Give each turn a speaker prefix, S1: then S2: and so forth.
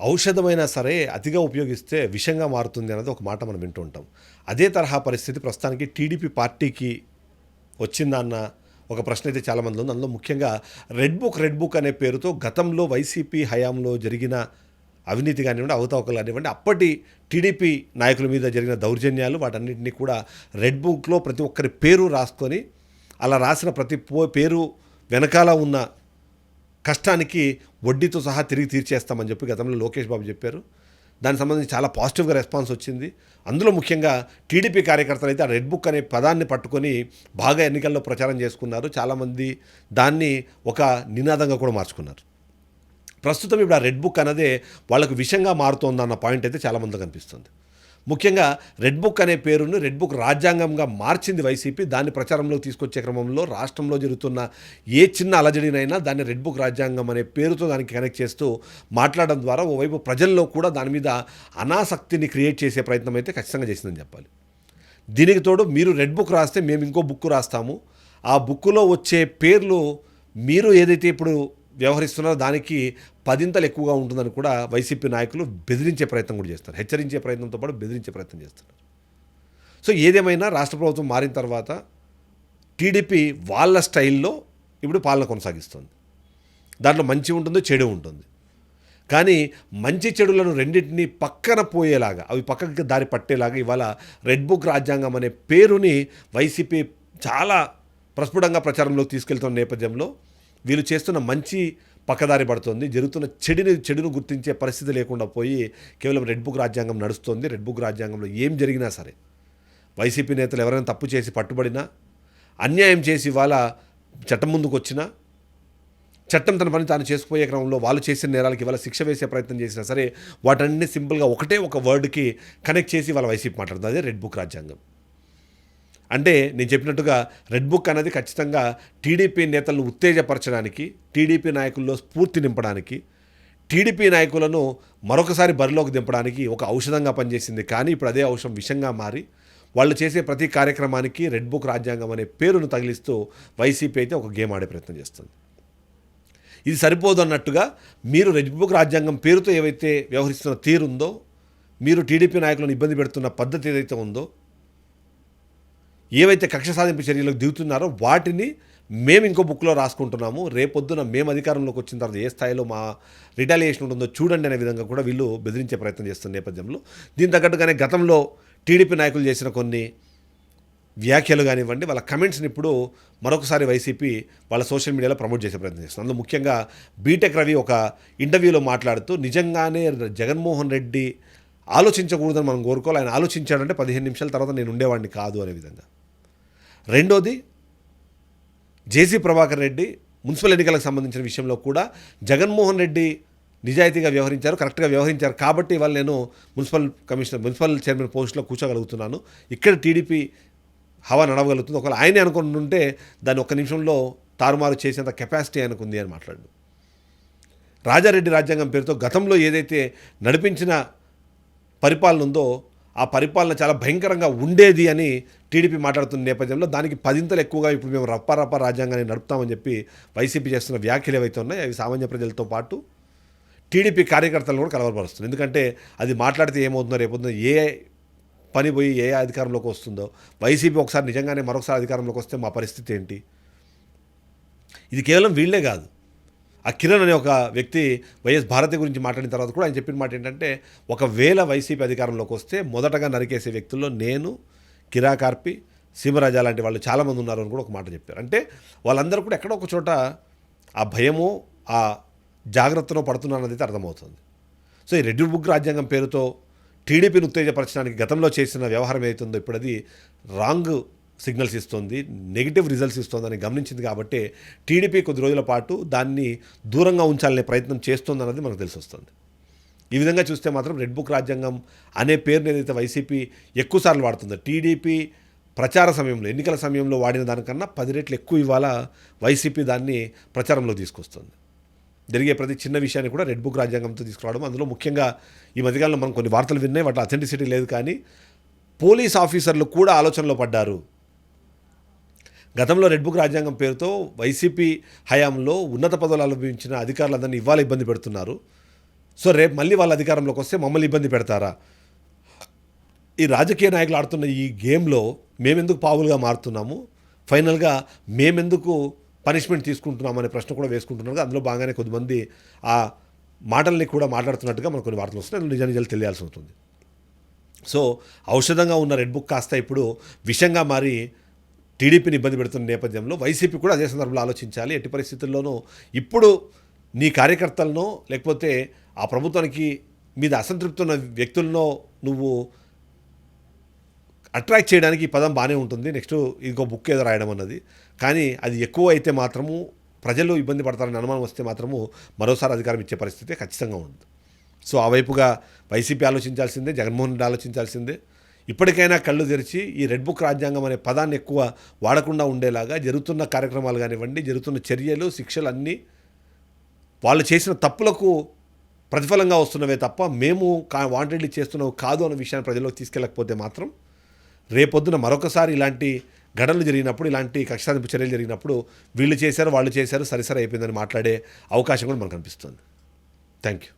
S1: ఔషధమైనా సరే అతిగా ఉపయోగిస్తే విషంగా మారుతుంది అన్నది ఒక మాట మనం వింటూ ఉంటాం. అదే తరహా పరిస్థితి ప్రస్తుతానికి టీడీపీ పార్టీకి వచ్చిందన్న ఒక ప్రశ్న అయితే చాలామందిలో ఉంది. అందులో ముఖ్యంగా రెడ్ బుక్ అనే పేరుతో గతంలో వైసీపీ హయాంలో జరిగిన అవినీతి కానివ్వండి, అవకతవకలు కానివ్వండి, అప్పటి టీడీపీ నాయకుల మీద జరిగిన దౌర్జన్యాలు వాటన్నిటిని కూడా రెడ్ బుక్లో ప్రతి ఒక్కరి పేరు రాసుకొని అలా రాసిన ప్రతి పేరు వెనకాల ఉన్న కష్టానికి వడ్డీతో సహా తిరిగి తీర్చేస్తామని చెప్పి గతంలో లోకేష్ బాబు చెప్పారు. దానికి సంబంధించి చాలా పాజిటివ్గా రెస్పాన్స్ వచ్చింది. అందులో ముఖ్యంగా టీడీపీ కార్యకర్తలు అయితే ఆ రెడ్ బుక్ అనే పదాన్ని పట్టుకొని బాగా ఎన్నికల్లో ప్రచారం చేసుకున్నారు. చాలామంది దాన్ని ఒక నినాదంగా కూడా మార్చుకున్నారు. ప్రస్తుతం ఇప్పుడు ఆ రెడ్ బుక్ అన్నదే వాళ్ళకు విషంగా మారుతోందన్న పాయింట్ అయితే చాలామంది కనిపిస్తుంది. ముఖ్యంగా రెడ్ బుక్ అనే పేరును రెడ్ బుక్ రాజ్యాంగంగా మార్చింది వైసీపీ. దాన్ని ప్రచారంలోకి తీసుకొచ్చే క్రమంలో రాష్ట్రంలో జరుగుతున్న ఏ చిన్న అలజడినైనా దాన్ని రెడ్ బుక్ రాజ్యాంగం అనే పేరుతో దానికి కనెక్ట్ చేస్తూ మాట్లాడడం ద్వారా ఓవైపు ప్రజల్లో కూడా దాని మీద అనాసక్తిని క్రియేట్ చేసే ప్రయత్నం అయితే ఖచ్చితంగా చేసిందని చెప్పాలి. దీనికి తోడు మీరు రెడ్ బుక్ రాస్తే మేము ఇంకో బుక్ రాస్తాము, ఆ బుక్లో వచ్చే పేర్లు మీరు ఏదైతే ఇప్పుడు వ్యవహరిస్తున్నారో దానికి 10 ఎక్కువగా ఉంటుందని కూడా వైసీపీ నాయకులు బెదిరించే ప్రయత్నం కూడా చేస్తారు. హెచ్చరించే ప్రయత్నంతో పాటు బెదిరించే ప్రయత్నం చేస్తున్నారు. సో ఏదేమైనా రాష్ట్ర ప్రభుత్వం మారిన తర్వాత టీడీపీ వాళ్ళ స్టైల్లో ఇప్పుడు పాలన కొనసాగిస్తుంది. దాంట్లో మంచి ఉంటుంది, చెడు ఉంటుంది. కానీ మంచి చెడులను రెండింటినీ పక్కన పోయేలాగా, అవి పక్కకి దారి పట్టేలాగా ఇవాళ రెడ్ బుక్ రాజ్యాంగం అనే పేరుని వైసీపీ చాలా ప్రస్ఫుటంగా ప్రచారంలోకి తీసుకెళ్తున్న నేపథ్యంలో వీళ్ళు చేస్తున్న మంచి పక్కదారి పడుతుంది. జరుగుతున్న చెడును గుర్తించే పరిస్థితి లేకుండా పోయి కేవలం రెడ్ బుక్ రాజ్యాంగం నడుస్తుంది. రెడ్ బుక్ రాజ్యాంగంలో ఏం జరిగినా సరే వైసీపీ నేతలు ఎవరైనా తప్పు చేసి పట్టుబడినా, అన్యాయం చేసి వాళ్ళ చట్టం ముందుకు వచ్చినా, చట్టం తన పని తాను చేసుకుపోయే క్రమంలో వాళ్ళు చేసిన నేరాలకి ఇవాళ శిక్ష వేసే ప్రయత్నం చేసినా సరే వాటన్ని సింపుల్గా ఒకటే ఒక వర్డ్కి కనెక్ట్ చేసి వాళ్ళ వైసీపీ మాట్లాడుతుంది. అదే రెడ్ బుక్ రాజ్యాంగం. అంటే నేను చెప్పినట్టుగా రెడ్ బుక్ అనేది ఖచ్చితంగా టీడీపీ నేతలను ఉత్తేజపరచడానికి, టీడీపీ నాయకుల్లో స్ఫూర్తి నింపడానికి, టీడీపీ నాయకులను మరొకసారి బరిలోకి దింపడానికి ఒక ఔషధంగా పనిచేసింది. కానీ ఇప్పుడు అదే ఔషధం విషంగా మారి వాళ్ళు చేసే ప్రతి కార్యక్రమానికి రెడ్ బుక్ రాజ్యాంగం అనే పేరును తగిలిస్తూ వైసీపీ అయితే ఒక గేమ్ ఆడే ప్రయత్నం చేస్తుంది. ఇది సరిపోదు అన్నట్టుగా మీరు రెడ్ బుక్ రాజ్యాంగం పేరుతో ఏవైతే వ్యవహరిస్తున్న తీరుందో, మీరు టీడీపీ నాయకులను ఇబ్బంది పెడుతున్న పద్ధతి ఏదైతే ఉందో, ఏవైతే కక్ష సాధింపు చర్యలకు దిగుతున్నారో వాటిని మేము ఇంకో బుక్లో రాసుకుంటున్నాము, రేపొద్దున మేము అధికారంలోకి వచ్చిన తర్వాత ఏ స్థాయిలో మా రిటాలియేషన్ ఉంటుందో చూడండి అనే విధంగా కూడా వీళ్ళు బెదిరించే ప్రయత్నం చేస్తున్న నేపథ్యంలో దీని తగ్గట్టుగానే గతంలో టీడీపీ నాయకులు చేసిన కొన్ని వ్యాఖ్యలు కానివ్వండి, వాళ్ళ కమెంట్స్ని ఇప్పుడు మరొకసారి వైసీపీ వాళ్ళ సోషల్ మీడియాలో ప్రమోట్ చేసే ప్రయత్నం చేస్తుంది. అందులో ముఖ్యంగా బీటెక్ రవి ఒక ఇంటర్వ్యూలో మాట్లాడుతూ నిజంగానే జగన్మోహన్ రెడ్డి ఆలోచించకూడదని మనం కోరుకోవాలి, ఆయన ఆలోచించాడంటే 15 నిమిషాల తర్వాత నేను ఉండేవాడిని కాదు అనే విధంగా. రెండోది, జేసీ ప్రభాకర్ రెడ్డి మున్సిపల్ ఎన్నికలకు సంబంధించిన విషయంలో కూడా జగన్మోహన్ రెడ్డి నిజాయితీగా వ్యవహరించారు, కరెక్ట్గా వ్యవహరించారు కాబట్టి ఇవాళ నేను మున్సిపల్ చైర్మన్ పోస్టులో కూర్చోగలుగుతున్నాను, ఇక్కడ టీడీపీ హవా నడవగలుగుతుంది, ఒకవేళ ఆయనే అనుకుంటుంటే దాన్ని ఒక్క నిమిషంలో తారుమారు చేసేంత కెపాసిటీ ఆయనకుంది అని మాట్లాడు. రాజారెడ్డి రాజ్యాంగం పేరుతో గతంలో ఏదైతే నడిపించిన పరిపాలన ఉందో ఆ పరిపాలన చాలా భయంకరంగా ఉండేది అని టీడీపీ మాట్లాడుతున్న నేపథ్యంలో దానికి 10 ఎక్కువగా ఇప్పుడు మేము రప్ప రాజ్యాంగాన్ని నడుపుతామని చెప్పి వైసీపీ చేస్తున్న వ్యాఖ్యలు ఏవైతే ఉన్నాయో అవి సామాన్య ప్రజలతో పాటు టీడీపీ కార్యకర్తలను కూడా కలవరపరుస్తుంది. ఎందుకంటే అది మాట్లాడితే ఏమవుతుందో, రేపొద్దున ఏ పని పోయి ఏ అధికారంలోకి వస్తుందో, వైసీపీ ఒకసారి నిజంగానే మరొకసారి అధికారంలోకి వస్తే మా పరిస్థితి ఏంటి. ఇది కేవలం వీళ్ళే కాదు, ఆ కిరణ్ అనే ఒక వ్యక్తి వైఎస్ భారతి గురించి మాట్లాడిన తర్వాత కూడా ఆయన చెప్పిన మాట ఏంటంటే, ఒకవేళ వైసీపీ అధికారంలోకి వస్తే మొదటగా నరికేసే వ్యక్తుల్లో నేను, కిరాకార్పి, సీమరాజా లాంటి వాళ్ళు చాలామంది ఉన్నారు అని కూడా ఒక మాట చెప్పారు. అంటే వాళ్ళందరూ కూడా ఎక్కడో ఒక చోట ఆ భయమో ఆ జాగ్రత్తలో పడుతున్నారన్నది అయితే అర్థమవుతుంది. సో ఈ రెడ్ బుక్ రాజ్యాంగం పేరుతో టీడీపీని ఉత్తేజపరచడానికి గతంలో చేసిన వ్యవహారం ఏదైతుందో ఇప్పుడు అది రాంగ్ సిగ్నల్స్ ఇస్తుంది, నెగిటివ్ రిజల్ట్స్ ఇస్తుందని గమనించింది కాబట్టి టీడీపీ కొద్ది రోజుల పాటు దాన్ని దూరంగా ఉంచాలనే ప్రయత్నం చేస్తుందన్నది మనకు తెలిసి వస్తుంది. ఈ విధంగా చూస్తే మాత్రం రెడ్ బుక్ రాజ్యాంగం అనే పేరుని ఏదైతే వైసీపీ ఎక్కువసార్లు వాడుతుందో, టీడీపీ ప్రచార సమయంలో ఎన్నికల సమయంలో వాడిన దానికన్నా 10 రెట్లు ఎక్కువ ఇవాళ వైసీపీ దాన్ని ప్రచారంలో తీసుకొస్తుంది. జరిగే ప్రతి చిన్న విషయాన్ని కూడా రెడ్ బుక్ రాజ్యాంగంతో తీసుకురావడం, అందులో ముఖ్యంగా ఈ మధ్యకాలంలో మనం కొన్ని వార్తలు విన్నాయి, వాటి అథెంటిసిటీ లేదు, కానీ పోలీస్ ఆఫీసర్లు కూడా ఆలోచనలో పడ్డారు. గతంలో రెడ్ బుక్ రాజ్యాంగం పేరుతో వైసీపీ హయాంలో ఉన్నత పదవులు అనుభవించిన అధికారులందరినీ ఇవాళ ఇబ్బంది పెడుతున్నారు, సో రేపు మళ్ళీ వాళ్ళ అధికారంలోకి వస్తే మమ్మల్ని ఇబ్బంది పెడతారా? ఈ రాజకీయ నాయకులు ఆడుతున్న ఈ గేమ్లో మేమెందుకు పావులుగా మారుతున్నాము, ఫైనల్గా మేమెందుకు పనిష్మెంట్ తీసుకుంటున్నాం అనే ప్రశ్న కూడా వేసుకుంటున్నారు. అందులో బాగానే కొద్దిమంది ఆ మాటల్ని కూడా మాట్లాడుతున్నట్టుగా మనకు కొన్ని వార్తలు వస్తున్నాయి. అందులో నిజాలు తెలియాల్సి ఉంటుంది. సో ఔషధంగా ఉన్న రెడ్ బుక్ కాస్త ఇప్పుడు విషంగా మారి టీడీపీని ఇబ్బంది పెడుతున్న నేపథ్యంలో వైసీపీ కూడా అదే సందర్భంలో ఆలోచించాలి. ఎట్టి పరిస్థితుల్లోనూ ఇప్పుడు నీ కార్యకర్తలను లేకపోతే ఆ ప్రభుత్వానికి మీద అసంతృప్తి ఉన్న వ్యక్తులను నువ్వు అట్రాక్ట్ చేయడానికి ఈ పదం బాగానే ఉంటుంది. నెక్స్ట్ ఇంకో బుక్ ఏదో రాయడం అన్నది, కానీ అది ఎక్కువ అయితే మాత్రము ప్రజలు ఇబ్బంది పడతారని అనుమానం వస్తే మాత్రము మరోసారి అధికారం ఇచ్చే పరిస్థితి ఖచ్చితంగా ఉంది. సో ఆ వైపుగా వైసీపీ ఆలోచించాల్సిందే, జగన్మోహన్ రెడ్డి ఆలోచించాల్సిందే. ఇప్పటికైనా కళ్ళు తెరిచి ఈ రెడ్ బుక్ రాజ్యాంగం అనే పదాన్ని ఎక్కువ వాడకుండా ఉండేలాగా జరుగుతున్న కార్యక్రమాలు కానివ్వండి, జరుగుతున్న చర్యలు, శిక్షలు అన్నీ వాళ్ళు చేసిన తప్పులకు ప్రతిఫలంగా వస్తున్నవే తప్ప మేము వాంటెడ్లీ చేస్తున్నవి కాదు అన్న విషయాన్ని ప్రజల్లోకి తీసుకెళ్ళకపోతే మాత్రం రేపొద్దున మరొకసారి ఇలాంటి ఘటనలు జరిగినప్పుడు, ఇలాంటి కక్ష సాధింపు చర్యలు జరిగినప్పుడు వీళ్ళు చేశారు, వాళ్ళు చేశారు, సరిసరి అయిపోయిందని మాట్లాడే అవకాశం కూడా మనకు కనిపిస్తుంది. Thank you.